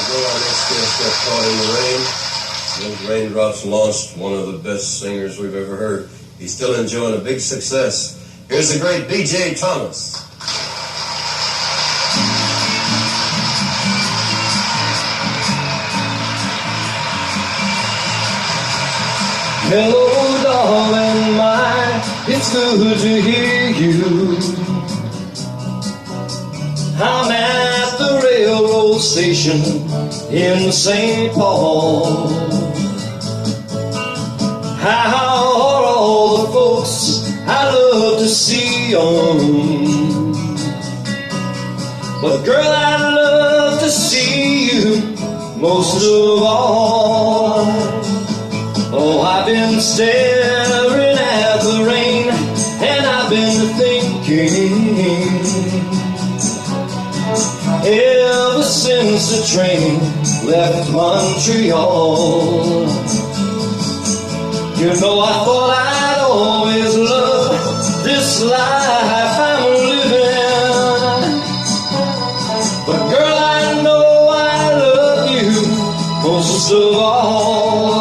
Our next guest got caught in the rain. Those raindrops launched one of the best singers we've ever heard. He's still enjoying a big success. Here's the great B.J. Thomas. Hello, darling mine, it's good to hear you. I'm at the railroad station in St. Paul. How are all the folks I love to see them? But girl, I'd love to see you most of all. Oh, I've been staring at the rain, and I've been thinking, ever since the train left Montreal. You know, I thought I'd always love this life I'm living, but girl, I know I love you most of all.